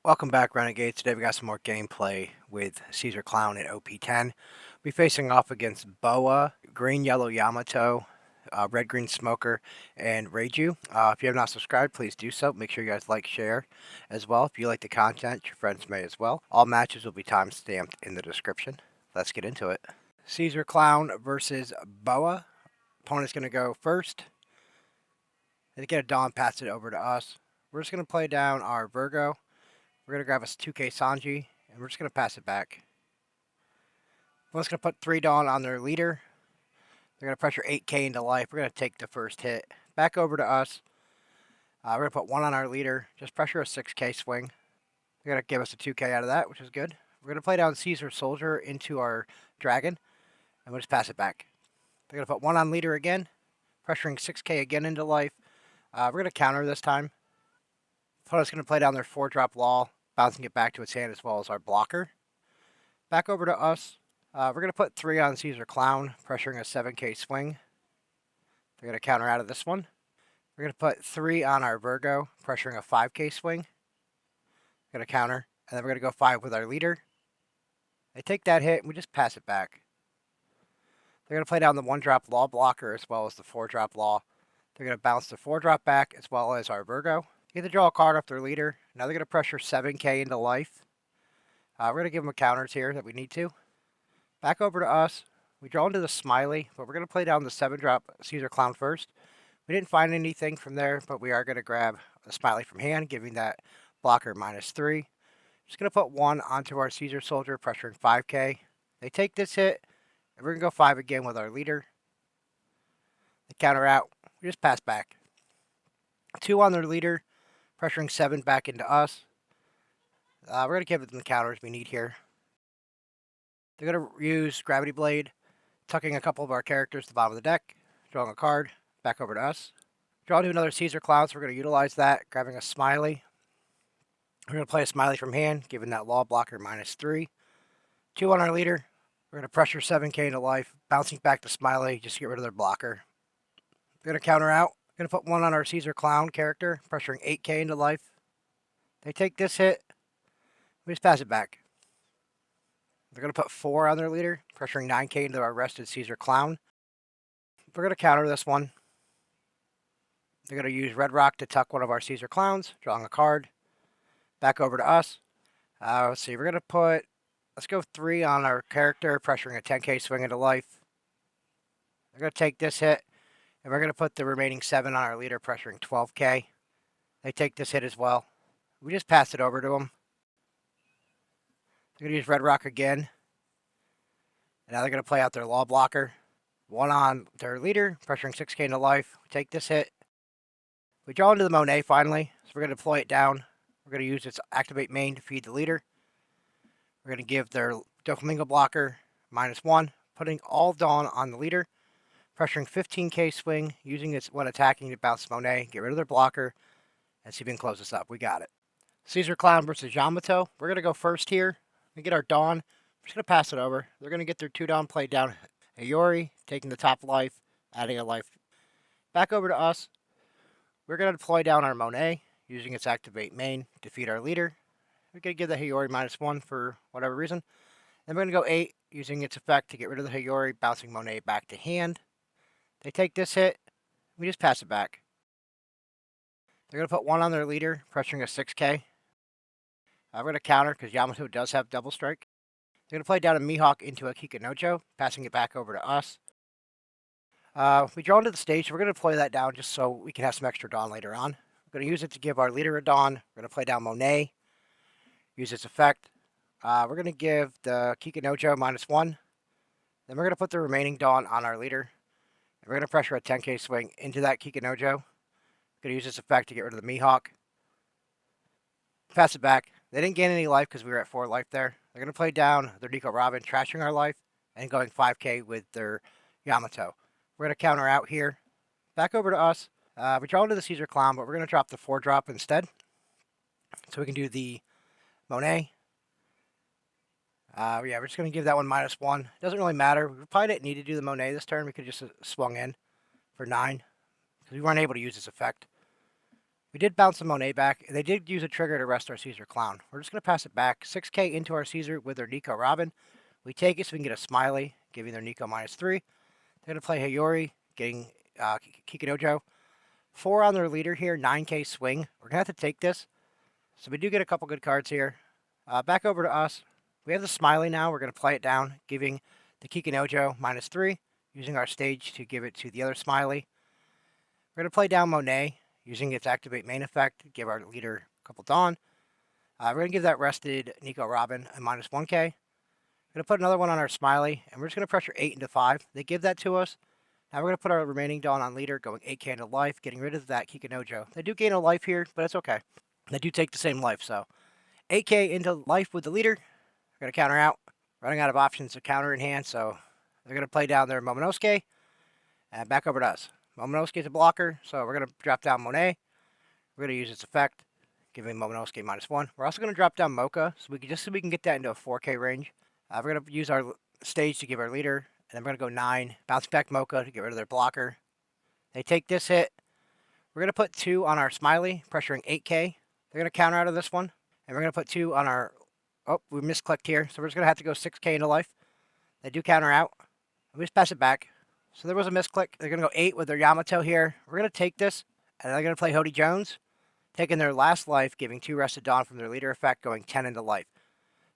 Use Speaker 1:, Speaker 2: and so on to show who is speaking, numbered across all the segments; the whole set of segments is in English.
Speaker 1: Welcome back, Renegades. Today we got some more gameplay with Caesar Clown at OP10. We'll be facing off against Boa, Green Yellow Yamato, Red Green Smoker, and Reiju. If you have not subscribed, please do so. Make sure you guys like, share as well. If you like the content, your friends may as well. All matches will be time stamped in the description. Let's get into it. Caesar Clown versus Boa. Opponent's going to go first. They get a Dawn, pass it over to us. We're just going to play down our Virgo. We're going to grab us 2K Sanji, and we're just going to pass it back. We're just going to put 3 Dawn on their leader. They're going to pressure 8K into life. We're going to take the first hit. Back over to us. We're going to put 1 on our leader. Just pressure a 6K swing. They're going to give us a 2K out of that, which is good. We're going to play down Caesar Soldier into our Dragon, and we'll just pass it back. They're going to put 1 on leader again, pressuring 6K again into life. We're going to counter this time. Opponent's going to play down their 4-drop Law, bouncing it back to its hand as well as our blocker. Back over to us. We're going to put 3 on Caesar Clown, pressuring a 7K swing. They're going to counter out of this one. We're going to put 3 on our Virgo, pressuring a 5K swing. We're going to counter, and then we're going to go 5 with our leader. They take that hit, and we just pass it back. They're going to play down the 1-drop Law blocker as well as the 4-drop Law. They're going to bounce the 4-drop back as well as our Virgo. Get to draw a card off their leader. Now they're going to pressure 7K into life. We're going to give them counters here that we need to. Back over to us. We draw into the Smiley, but we're going to play down the 7-drop Caesar Clown first. We didn't find anything from there, but we are going to grab the Smiley from hand, giving that blocker -3. Just going to put 1 onto our Caesar Soldier, pressuring 5K. They take this hit, and we're going to go 5 again with our leader. They counter out. We just pass back. 2 on their leader, pressuring 7 back into us. We're going to give them the counters we need here. They're going to use Gravity Blade, tucking a couple of our characters to the bottom of the deck, drawing a card, back over to us. Draw into another Caesar Clown, so we're going to utilize that, grabbing a Smiley. We're going to play a Smiley from hand, giving that Law blocker -3. 2 on our leader. We're going to pressure 7K into life, bouncing back to Smiley, just to get rid of their blocker. We're going to counter out. We're going to put 1 on our Caesar Clown character, pressuring 8K into life. They take this hit. We just pass it back. They're going to put 4 on their leader, pressuring 9K into our rested Caesar Clown. We're going to counter this one. They're going to use Red Rock to tuck one of our Caesar Clowns, drawing a card. Back over to us. Let's see, we're going to put, let's go 3 on our character, pressuring a 10K swing into life. They're going to take this hit, and we're going to put the remaining 7 on our leader, pressuring 12K. They take this hit as well. We just pass it over to them. They're going to use Red Rock again. And now they're going to play out their Law blocker. 1 on their leader, pressuring 6K into life. We take this hit. We draw into the Monet finally, so we're going to deploy it down. We're going to use its Activate main to feed the leader. We're going to give their Doflamingo blocker -1, putting all Dawn on the leader, pressuring 15K swing, using its when attacking to bounce Monet, get rid of their blocker, and see if we can close this up. We got it. Caesar Clown versus Yamato. We're going to go first here. We get our Dawn. We're just going to pass it over. They're going to get their 2 Dawn played down. Hiyori, taking the top life, adding a life. Back over to us. We're going to deploy down our Monet, using its Activate main to feed our leader. We're going to give the Hiyori -1 for whatever reason. Then we're going to go 8, using its effect to get rid of the Hiyori, bouncing Monet back to hand. They take this hit. We just pass it back. They're going to put 1 on their leader, pressuring a 6K. We're going to counter because Yamato does have double strike. They're going to play down a Mihawk into a Kikanojo, passing it back over to us. We draw into the stage, so we're going to deploy that down just so we can have some extra Dawn later on. We're going to use it to give our leader a Dawn. We're going to play down Monet, use its effect. We're going to give the Kikanojo -1. Then we're going to put the remaining Dawn on our leader. And we're going to pressure a 10K swing into that Kikanojo. We're going to use this effect to get rid of the Mihawk. Pass it back. They didn't gain any life because we were at 4 life there. They're going to play down their Nico Robin, trashing our life, and going 5K with their Yamato. We're going to counter out here. Back over to us. We draw into the Caesar Clown, but we're going to drop the 4-drop instead. So we can do the Monet. Yeah, we're just going to give that one -1. Doesn't really matter. We probably didn't need to do the Monet this turn. We could just swung in for 9 because we weren't able to use this effect. We did bounce the Monet back. They did use a trigger to rest our Caesar Clown. We're just going to pass it back. 6k into our Caesar with their Nico Robin. We take it so we can get a Smiley, giving their Nico -3. They're going to play Hayori, getting Kikinojo. 4 on their leader here, 9k swing. We're going to have to take this. So we do get a couple good cards here. Back over to us. We have the Smiley now. We're going to play it down, giving the Kikinojo -3, using our stage to give it to the other Smiley. We're going to play down Monet, using its activate main effect to give our leader a couple Dawn. We're going to give that rested Nico Robin a -1k. We're going to put another one on our Smiley, and we're just going to pressure 8 into 5. They give that to us. Now we're going to put our remaining Dawn on leader, going 8k into life, getting rid of that Kikinojo. They do gain a life here, but it's okay. They do take the same life, so 8k into life with the leader. We're going to counter out. Running out of options to counter in hand, so they're going to play down their Momonosuke. And back over to us. Momonosuke is a blocker, so we're going to drop down Monet. We're going to use its effect, giving Momonosuke -1. We're also going to drop down Mocha, so we can get that into a 4k range. We're going to use our stage to give our leader, and then we're going to go 9, bounce back Mocha to get rid of their blocker. They take this hit. We're going to put 2 on our Smiley, pressuring 8k. They're going to counter out of this one, and we're going to put 2 on our... Oh, we misclicked here, so we're just going to have to go 6k into life. They do counter out. We just pass it back. So there was a misclick. They're going to go 8 with their Yamato here. We're going to take this, and they're going to play Hody Jones, taking their last life, giving 2 Rested Dawn from their leader effect, going 10 into life.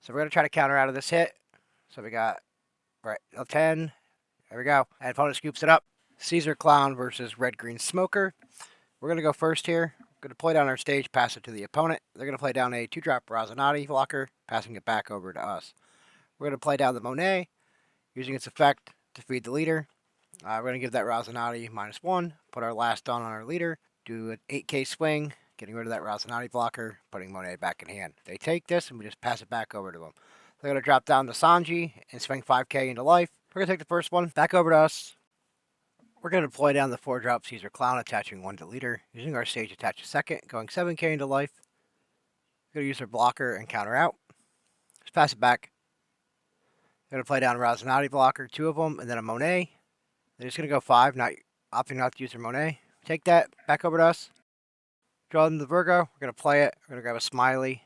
Speaker 1: So we're going to try to counter out of this hit. So we got, right, 10. There we go. And opponent scoops it up. Caesar Clown versus Red Green Smoker. We're going to go first here. We're going to play down our stage, pass it to the opponent. They're going to play down a 2-drop Razanati blocker, passing it back over to us. We're going to play down the Monet, using its effect to feed the leader. We're going to give that Razanati -1, put our last Dawn on our leader, do an 8k swing, getting rid of that Razanati blocker, putting Monet back in hand. They take this, and we just pass it back over to them. They're going to drop down the Sanji and swing 5k into life. We're going to take the first one, back over to us. We're going to deploy down the 4-drop Caesar Clown, attaching 1 to leader, using our stage attach a second, going 7k into life. We're going to use our blocker and counter out. Just pass it back. They're going to play down a Razanati blocker, 2 of them, and then a Monet. They're just going to go 5, opting not to use their Monet. Take that, back over to us. Draw in the Virgo. We're going to play it. We're going to grab a Smiley.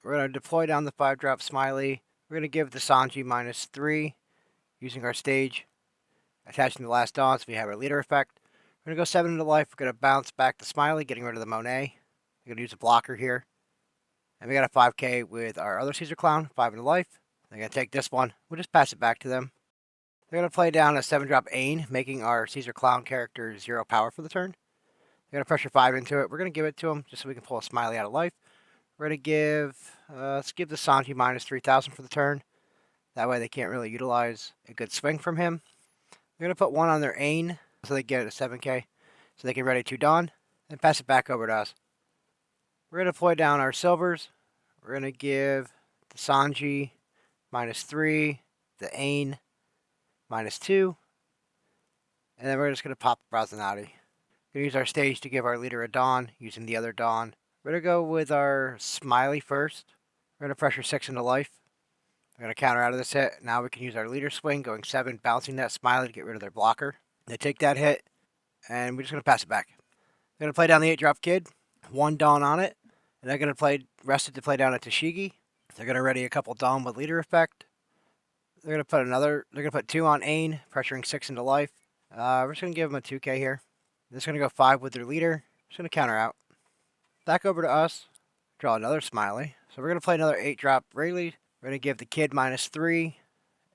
Speaker 1: We're going to deploy down the 5-drop Smiley. We're going to give the Sanji -3, using our stage, attaching the last Dawn so we have our leader effect. We're going to go 7 into life. We're going to bounce back the Smiley, getting rid of the Monet. We're going to use a blocker here. And we got a 5k with our other Caesar Clown, 5 into life. They're going to take this one. We'll just pass it back to them. They're going to play down a 7-drop Ain, making our Caesar Clown character 0 power for the turn. They're going to pressure 5 into it. We're going to give it to them just so we can pull a Smiley out of life. We're going to give, let's give the Sanji -3,000 for the turn. That way they can't really utilize a good swing from him. They're going to put 1 on their Ain, so they get a 7k, so they can ready 2 Dawn, and pass it back over to us. We're going to deploy down our silvers. We're going to give the Sanji -3, the Ain -2, and then we're just going to pop Razanati. We're going to use our stage to give our leader a Dawn, using the other Dawn. We're going to go with our Smiley first. We're going to pressure 6 into life. We're going to counter out of this hit. Now we can use our leader swing, going 7, bouncing that Smiley to get rid of their blocker. They take that hit, and we're just going to pass it back. They're going to play down the 8-drop Kid, 1 Dawn on it, and they're going to play rested to play down a Tashigi. They're going to ready a couple Dawn with leader effect. They're going to put 2 on Ain, pressuring 6 into life. We're just going to give them a 2k here. They're just going to go 5 with their leader. Just going to counter out. Back over to us. Draw another Smiley. So we're going to play another 8-drop Rayleigh. We're going to give the Kid -3.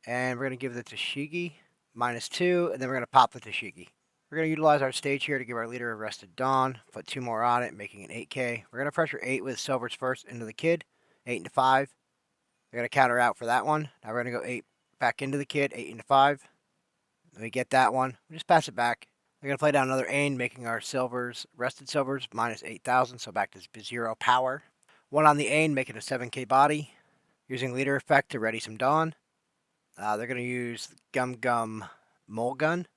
Speaker 1: And we're going to give the Tashigi -2. And then we're going to pop the Tashigi. We're going to utilize our stage here to give our leader a rested Dawn. Put 2 more on it, making an 8k. We're going to pressure 8 with silvers first into the Kid. 8 into 5. We're going to counter out for that one. Now we're going to go 8 back into the Kid. 8 into 5. Then we get that one. We just pass it back. We're going to play down another Ain, making our silvers, rested silvers, -8,000. So back to 0 power. 1 on the Ain, making a 7k body. Using leader effect to ready some Dawn. They're going to use Gum Gum Mole Gun.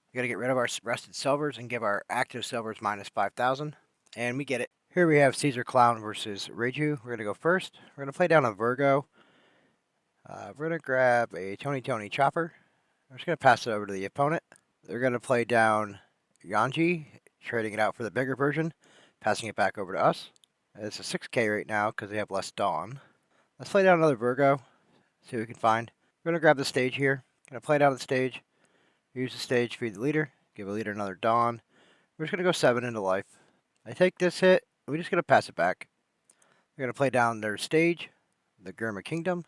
Speaker 1: We're going to get rid of our rested silvers and give our active silvers -5,000. And we get it. Here we have Caesar Clown versus Reiju. We're going to go first. We're going to play down a Virgo. We're going to grab a Tony Chopper. I'm just going to pass it over to the opponent. They're going to play down Yanji, trading it out for the bigger version. Passing it back over to us. It's a 6K right now because they have less Dawn. Let's play down another Virgo. See what we can find. We're going to grab the stage here. Going to play down the stage. Use the stage, feed the leader. Give the leader another Dawn. We're just going to go 7 into life. I take this hit. We're just going to pass it back. We're going to play down their stage, the Gurma Kingdom.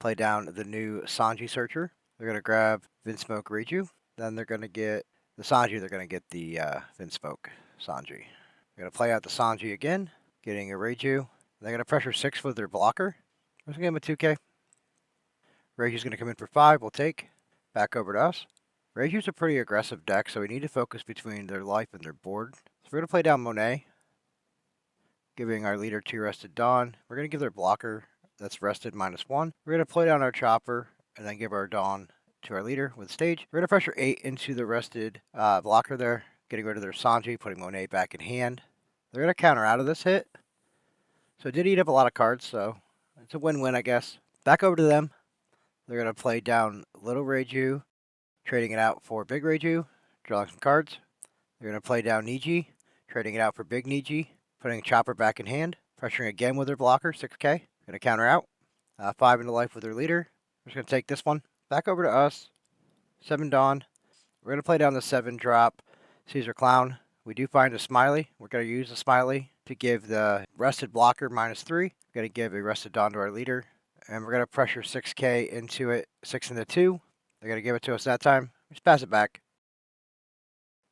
Speaker 1: Play down the new Sanji Searcher. They're going to grab Vinsmoke Reiju. Then they're going to get the Sanji. They're going to get the Vinsmoke Sanji. They're going to play out the Sanji again, getting a Reiju. They're going to pressure 6 with their blocker. We're just going to give them a 2K. Reiju's going to come in for 5. We'll take. Back over to us. Reiju's a pretty aggressive deck, so we need to focus between their life and their board. So we're going to play down Monet, giving our leader 2 rested Dawn. We're going to give their blocker that's rested -1. We're going to play down our Chopper and then give our Dawn to our leader with stage. We're going to pressure 8 into the rested blocker there, getting rid of their Sanji, putting Monet back in hand. They're going to counter out of this hit. So it did eat up a lot of cards, so it's a win-win, I guess. Back over to them. They're going to play down Little Reiju, trading it out for Big Reiju, drawing some cards. They're going to play down Niji, trading it out for Big Niji, putting Chopper back in hand, pressuring again with their blocker, 6K. Going to counter out. 5 into life with their leader. We're just going to take this one. Back over to us. 7 Dawn. We're going to play down the 7 drop Caesar Clown. We do find a Smiley. We're going to use the Smiley to give the rested blocker -3. We're going to give a rested Dawn to our leader. And we're going to pressure 6K into it, 6 into 2. They're going to give it to us that time. Just pass it back.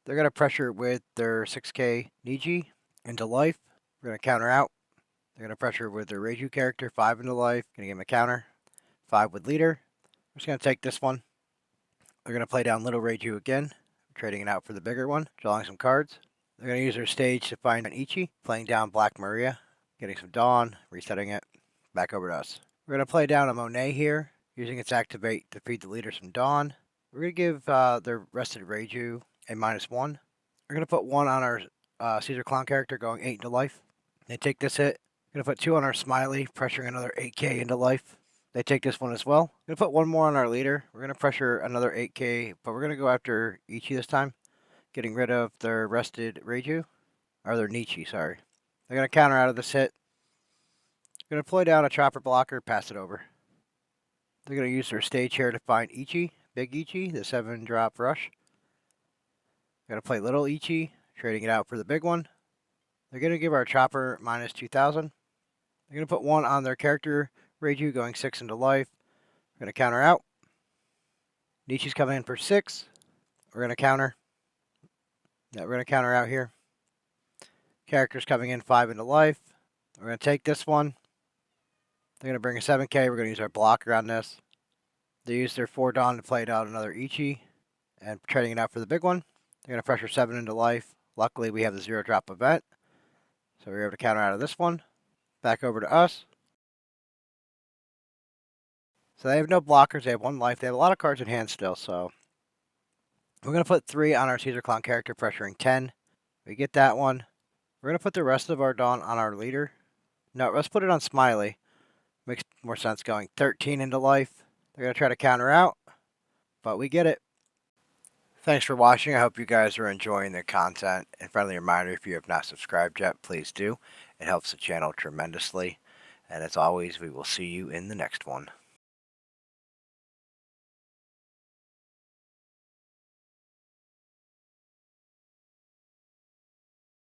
Speaker 1: They're going to pressure with their 6K Niji into life. We're going to counter out. They're going to pressure with their Reiju character, 5 into life. Going to give him a counter. 5 with leader. We're just going to take this one. They're going to play down Little Reiju again, trading it out for the bigger one, drawing some cards. They're going to use their stage to find an Ichi, playing down Black Maria, getting some Dawn, resetting it. Back over to us. We're going to play down a Monet here, using its activate to feed the leader some Dawn. We're going to give their rested Reiju a -1. We're going to put 1 on our Caesar Clown character, going 8 into life. They take this hit. We're going to put 2 on our Smiley, pressuring another 8K into life. They take this one as well. We're going to put 1 more on our leader. We're going to pressure another 8K, but we're going to go after Ichi this time, getting rid of their rested Reiju, or their Nichi, sorry. They're going to counter out of this hit. Going to play down a Chopper blocker, pass it over. They're going to use their stage here to find Ichi, Big Ichi, the 7 drop rush. Going to play Little Ichi, trading it out for the big one. They're going to give our Chopper -2000. They're going to put 1 on their character, Reiju, going 6 into life. We're going to counter out. Nichi's coming in for 6. We're going to counter. Yeah, we're going to counter out here. Character's coming in 5 into life. We're going to take this one. They're going to bring a 7K. We're going to use our blocker on this. They use their 4 Dawn to play down another Ichi and trading it out for the big one. They're going to pressure 7 into life. Luckily, we have the 0 drop event, so we're able to counter out of this one. Back over to us. So they have no blockers. They have 1 life. They have a lot of cards in hand still, so we're going to put 3 on our Caesar Clown character, pressuring 10. We get that one. We're going to put the rest of our Dawn on our leader. No, let's put it on Smiley. Makes more sense going 13 into life. They're going to try to counter out, but we get it. Thanks for watching. I hope you guys are enjoying the content. And friendly reminder, if you have not subscribed yet, please do. It helps the channel tremendously. And as always, we will see you in the next one.